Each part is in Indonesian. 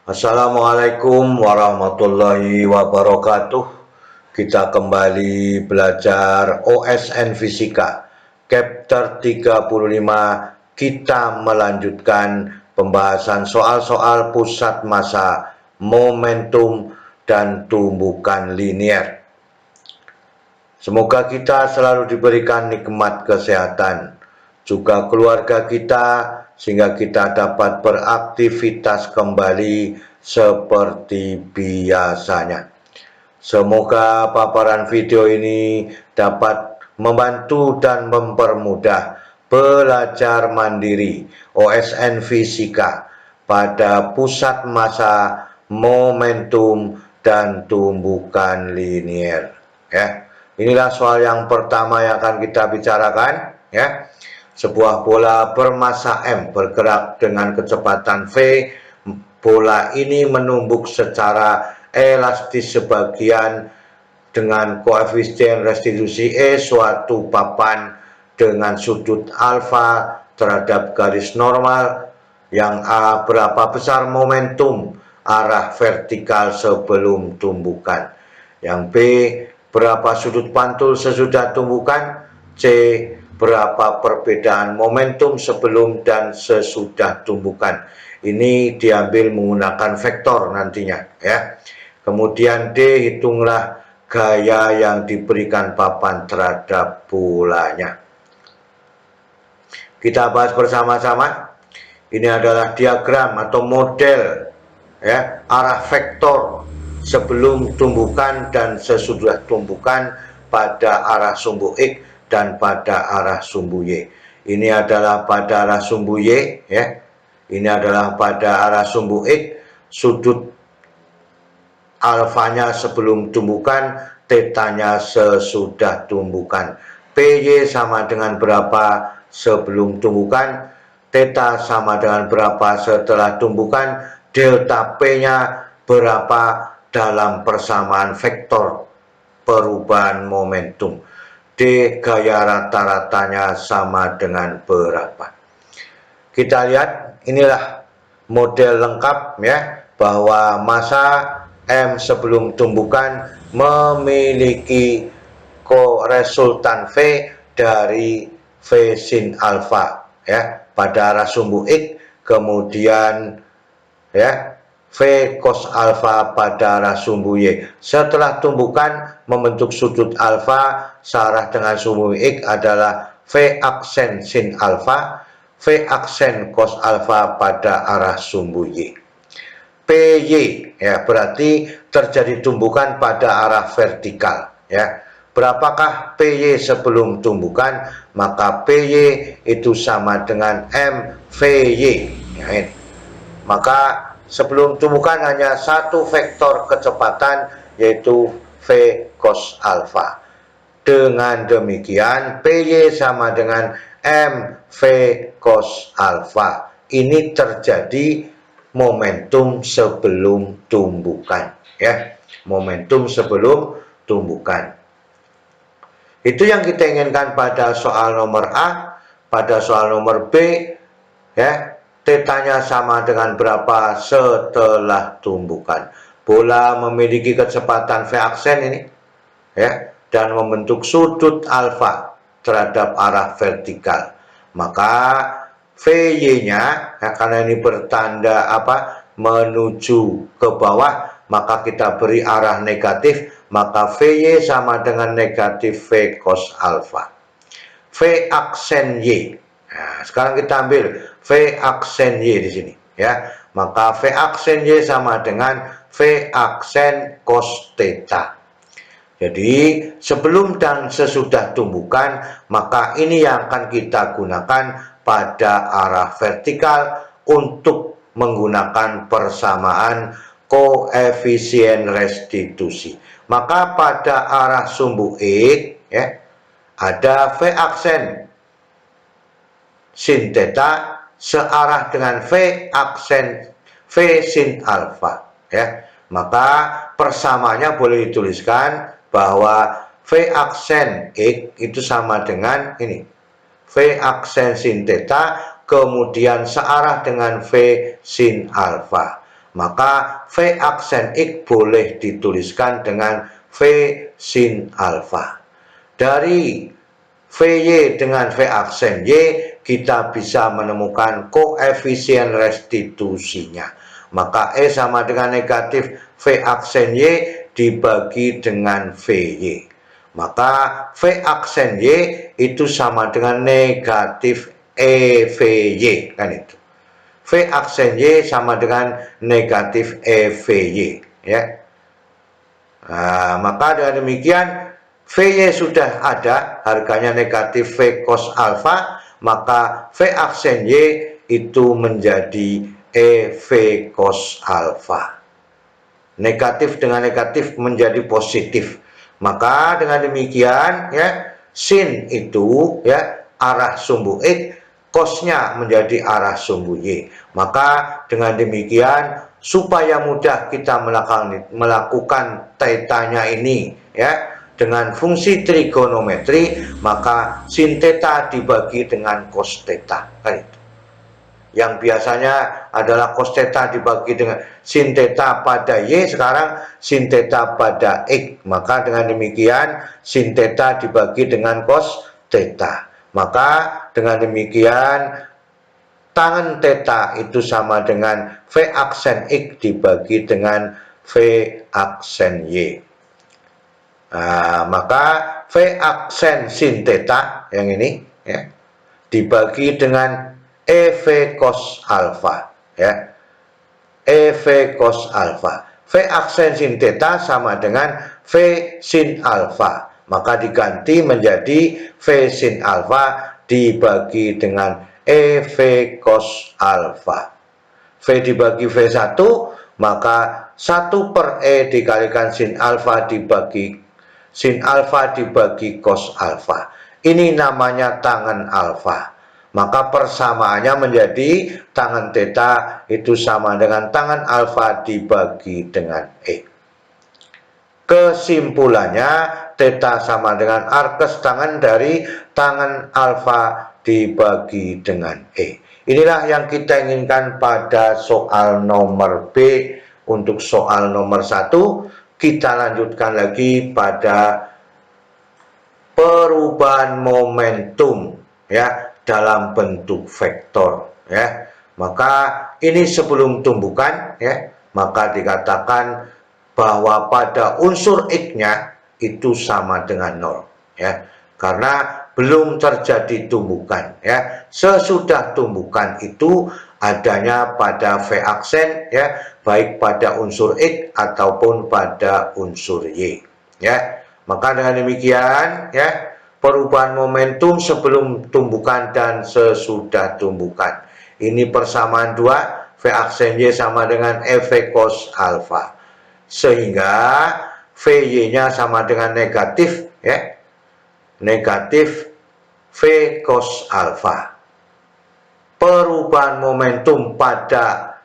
Assalamualaikum warahmatullahi wabarakatuh. Kita kembali belajar OSN Fisika. Chapter 35, kita melanjutkan pembahasan soal-soal pusat massa, momentum, dan tumbukan linier. Semoga kita selalu diberikan nikmat kesehatan, juga keluarga kita, sehingga kita dapat beraktivitas kembali seperti biasanya. Semoga paparan video ini dapat membantu dan mempermudah belajar mandiri OSN Fisika pada pusat massa, momentum, dan tumbukan linier. Ya, inilah soal yang pertama yang akan kita bicarakan. Ya, sebuah bola bermassa M bergerak dengan kecepatan V. Bola ini menumbuk secara elastis sebagian dengan koefisien restitusi E suatu papan dengan sudut alfa terhadap garis normal yang A berapa besar momentum arah vertikal sebelum tumbukan, yang B berapa sudut pantul sesudah tumbukan, C berapa perbedaan momentum sebelum dan sesudah tumbukan. Ini diambil menggunakan vektor nantinya ya. Kemudian D, hitunglah gaya yang diberikan papan terhadap bolanya. Kita bahas bersama-sama. Ini adalah diagram atau model ya, arah vektor sebelum tumbukan dan sesudah tumbukan pada arah sumbu X dan pada arah sumbu Y. Ini adalah pada arah sumbu Y ya. Ini adalah pada arah sumbu X, sudut alfanya sebelum tumbukan, tetanya sesudah tumbukan. PY sama dengan berapa sebelum tumbukan, theta sama dengan berapa setelah tumbukan, delta P-nya berapa dalam persamaan vektor perubahan momentum. D, gaya rata-ratanya sama dengan berapa. Kita lihat, inilah model lengkap ya, bahwa massa M sebelum tumbukan memiliki koresultan V dari V sin alfa ya pada arah sumbu X, kemudian ya V cos alfa pada arah sumbu Y. Setelah tumbukan membentuk sudut alfa, searah dengan sumbu X adalah V aksen sin alfa, V aksen cos alfa pada arah sumbu Y. PY ya berarti terjadi tumbukan pada arah vertikal ya. Berapakah PY sebelum tumbukan? Maka PY itu sama dengan MVY ya. Maka sebelum tumbukan hanya satu vektor kecepatan, yaitu V cos alfa. Dengan demikian PY sama dengan MV cos alfa. Ini terjadi momentum sebelum tumbukan ya. Momentum sebelum tumbukan. Itu yang kita inginkan pada soal nomor A. Pada soal nomor B ya, tetanya sama dengan berapa setelah tumbukan. Bola memiliki kecepatan V aksen ini ya, dan membentuk sudut alfa terhadap arah vertikal. Maka VY-nya ya, karena ini bertanda menuju ke bawah, maka kita beri arah negatif, maka VY sama dengan negatif V cos alfa. V aksen Y. Nah, sekarang kita ambil V aksen Y di sini ya. Maka V aksen Y sama dengan V aksen cos theta. Jadi sebelum dan sesudah tumbukan, maka ini yang akan kita gunakan pada arah vertikal untuk menggunakan persamaan koefisien restitusi. Maka pada arah sumbu X ya, ada V aksen sin theta searah dengan V aksen V sin alfa ya. Maka persamanya boleh dituliskan bahwa V aksen X itu sama dengan ini, V aksen sin theta kemudian searah dengan V sin alfa. maka V aksen X boleh dituliskan dengan V sin alfa. Dari VY dengan V aksen Y, kita bisa menemukan koefisien restitusinya. Maka E sama dengan negatif V aksen Y dibagi dengan VY. Maka V aksen Y itu sama dengan negatif EVY, kan itu. V aksen Y sama dengan negatif EVY, ya. Nah, maka dengan demikian VY sudah ada, harganya negatif V cos alfa, maka V aksen Y itu menjadi EV cos alfa. Negatif dengan negatif menjadi positif. Maka dengan demikian, ya, sin itu, ya, arah sumbu X, cosnya menjadi arah sumbu Y. Maka dengan demikian, supaya mudah kita melakukan tetanya ini, ya, dengan fungsi trigonometri, maka sin theta dibagi dengan cos theta, kan itu. Yang biasanya adalah cos theta dibagi dengan sin theta pada Y, sekarang sin theta pada X. Maka dengan demikian sin theta dibagi dengan cos theta. Maka dengan demikian tangen theta itu sama dengan V aksen X dibagi dengan V aksen Y. Nah, maka V aksen sin theta yang ini, ya, dibagi dengan EV cos alfa, ya. EV cos alfa. V aksen sin theta sama dengan V sin alfa. Maka diganti menjadi V sin alfa dibagi dengan EV cos alfa. V dibagi V1, maka 1 per E dikalikan sin alfa dibagi cos alfa. Ini namanya tangen alfa. Maka persamaannya menjadi tangen theta itu sama dengan tangen alfa dibagi dengan E. Kesimpulannya, theta sama dengan arkes tangen dari tangen alfa dibagi dengan E. Inilah yang kita inginkan pada soal nomor B. Untuk soal nomor 1, kita lanjutkan lagi pada perubahan momentum, ya, dalam bentuk vektor, ya. Maka ini sebelum tumbukan, ya, maka dikatakan bahwa pada unsur X-nya itu sama dengan 0, ya. Karena belum terjadi tumbukan, ya. Sesudah tumbukan itu adanya pada V aksen, ya, baik pada unsur X ataupun pada unsur Y, ya. Maka dengan demikian, ya, perubahan momentum sebelum tumbukan dan sesudah tumbukan. Ini persamaan 2, V aksen Y sama dengan EV cos alfa. Sehingga VY-nya sama dengan negatif, ya. Negatif V cos alfa. Perubahan momentum pada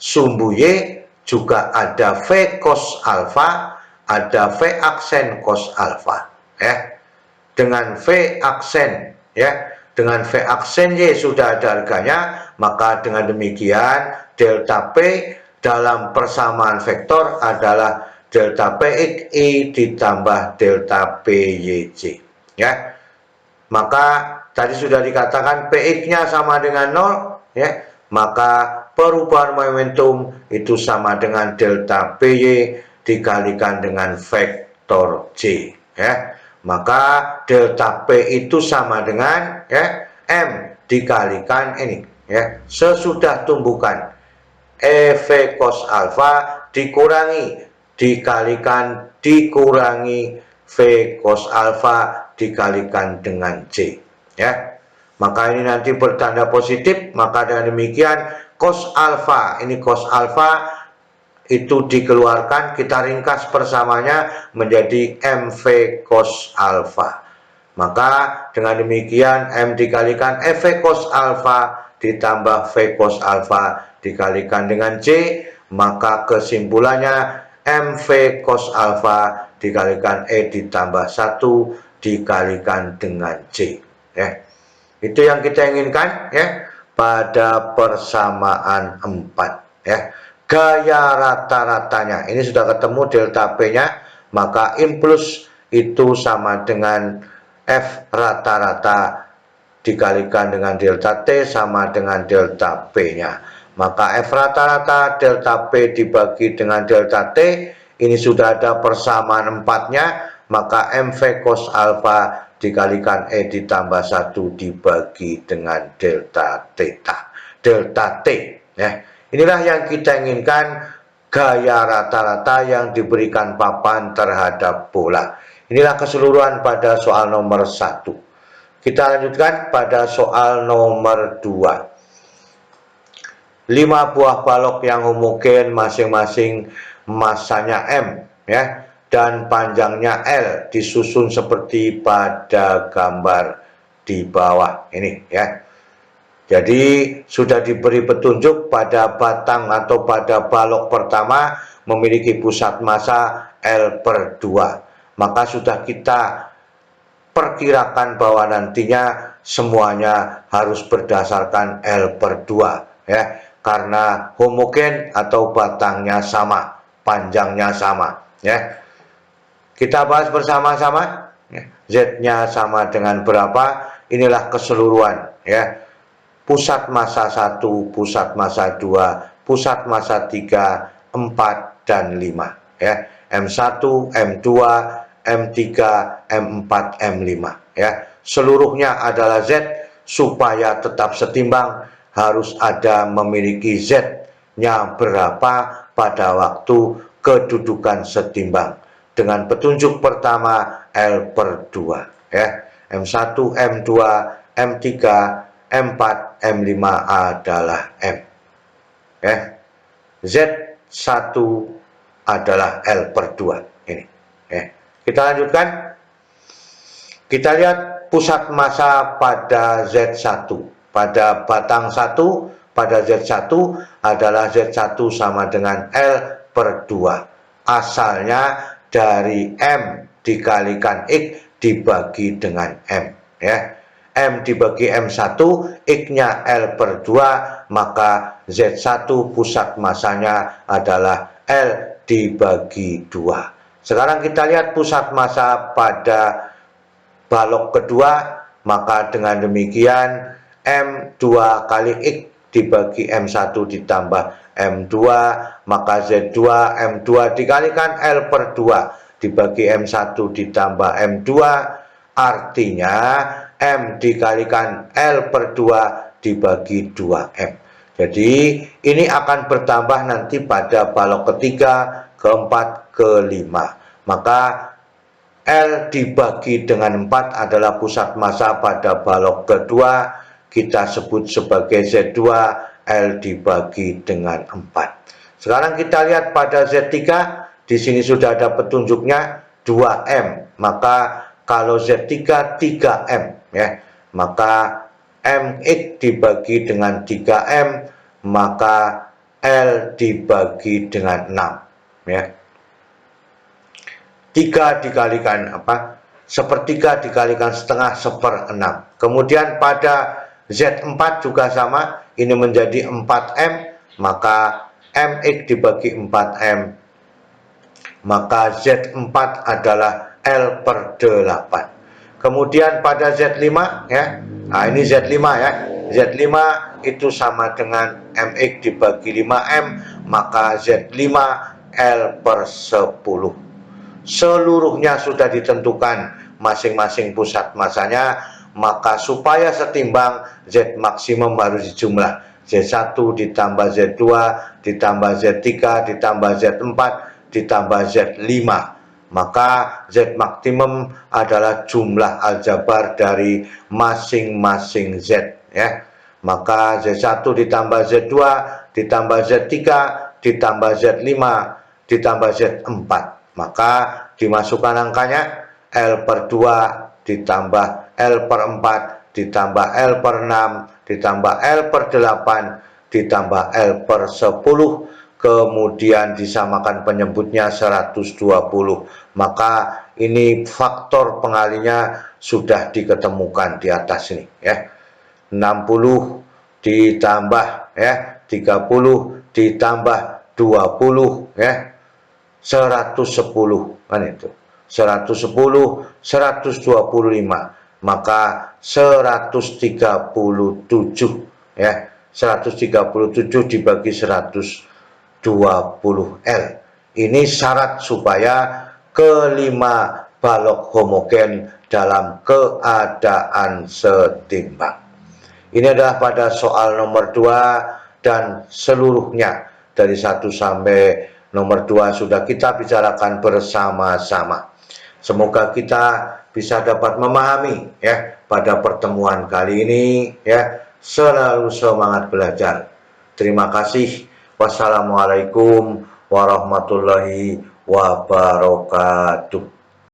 sumbu Y juga ada V cos alfa, ada V aksen cos alfa, ya. Dengan V aksen, ya, dengan V aksen Y sudah ada harganya, maka dengan demikian delta P dalam persamaan vektor adalah delta PXI ditambah delta PYJ, ya. Maka tadi sudah dikatakan PX-nya sama dengan 0, ya. Maka perubahan momentum itu sama dengan delta PY dikalikan dengan vektor J, ya. Maka delta P itu sama dengan, ya, M dikalikan ini, ya, sesudah tumbukan EV cos alfa dikurangi V cos alfa dikalikan dengan J, ya. Maka ini nanti bertanda positif, maka dengan demikian cos alfa, ini cos alfa itu dikeluarkan, kita ringkas persamanya menjadi MV cos alfa. Maka dengan demikian M dikalikan EV cos alfa ditambah V cos alfa dikalikan dengan J, maka kesimpulannya MV cos alfa dikalikan E ditambah 1 dikalikan dengan J, ya. Itu yang kita inginkan, ya, pada persamaan 4, ya. gaya rata-ratanya. Ini sudah ketemu delta P-nya, maka in plus itu sama dengan F rata-rata dikalikan dengan delta T sama dengan delta P-nya. Maka F rata-rata delta P dibagi dengan delta T, ini sudah ada persamaan 4-nya, maka MV cos alpha dikalikan E ditambah 1 dibagi dengan delta theta, delta T. Ya. Inilah yang kita inginkan, gaya rata-rata yang diberikan papan terhadap bola. Inilah keseluruhan pada soal nomor 1. Kita lanjutkan pada soal nomor 2. 5 buah balok yang homogen masing-masing masanya M ya dan panjangnya L disusun seperti pada gambar di bawah ini ya. Jadi sudah diberi petunjuk pada batang atau pada balok pertama memiliki pusat massa L/2. Maka sudah kita perkirakan bahwa nantinya semuanya harus berdasarkan L/2 ya, karena homogen atau batangnya sama, panjangnya sama ya. Kita bahas bersama-sama ya. Z-nya sama dengan berapa? Inilah keseluruhan ya. Pusat massa 1, pusat massa 2, pusat massa 3, 4 dan 5 ya. M1, M2, M3, M4, M5 ya. Seluruhnya adalah Z. Supaya tetap setimbang harus ada memiliki Z-nya berapa pada waktu kedudukan setimbang. Dengan petunjuk pertama L/2 ya. M1, M2, M3, M4, M5 adalah M ya. Z1 adalah L/2 ini ya. Kita lanjutkan. Kita lihat pusat massa pada Z1. Pada batang 1 pada Z1 adalah Z1 sama dengan L/2. Asalnya dari M dikalikan X dibagi dengan M ya. M dibagi M1, X-nya L/2, maka Z1 pusat massanya adalah L dibagi 2. Sekarang kita lihat pusat massa pada balok kedua, maka dengan demikian M2 kali X dibagi M1 ditambah M2, maka Z2 M2 dikalikan L/2 dibagi M1 ditambah M2, artinya M dikalikan L/2 dibagi 2M. Jadi ini akan bertambah nanti pada balok ketiga, keempat, kelima. Maka L dibagi dengan 4 adalah pusat massa pada balok kedua, kita sebut sebagai Z2, L dibagi dengan 4. Sekarang kita lihat pada Z3, di sini sudah ada petunjuknya 2M, maka kalau Z3 3M ya, maka MX dibagi dengan 3M, maka L dibagi dengan 6 ya. 3 dikalikan apa? Sepertiga dikalikan setengah 1/6. Kemudian pada Z4 juga sama, ini menjadi 4M, maka MX dibagi 4M, maka Z4 adalah L/8. Kemudian pada Z5 ya. Nah, ini Z5 ya. Z5 itu sama dengan MX dibagi 5M, maka Z5 L/10. Seluruhnya sudah ditentukan masing-masing pusat massanya, maka supaya setimbang Z maksimum harus dijumlah. Z1 ditambah Z2 ditambah Z3 ditambah Z4 ditambah Z5. Maka Z maksimum adalah jumlah aljabar dari masing-masing Z ya. Maka Z1 ditambah Z2 ditambah Z3 ditambah Z5 ditambah Z4. Maka dimasukkan angkanya L/2 ditambah L/4 ditambah L/6 ditambah L/8 ditambah L/10, kemudian disamakan penyebutnya 120. Maka ini faktor pengalinya sudah diketemukan di atas ini ya. 60 ditambah ya 30 ditambah 20 ya, 110 kan itu. 110, 125, maka 137 ya. 137 dibagi 120L. Ini syarat supaya kelima balok homogen dalam keadaan setimbang. Ini adalah pada soal nomor 2 dan seluruhnya dari 1 sampai nomor 2 sudah kita bicarakan bersama-sama. Semoga kita bisa dapat memahami ya pada pertemuan kali ini ya. Selalu semangat belajar. Terima kasih. Wassalamualaikum warahmatullahi wabarakatuh.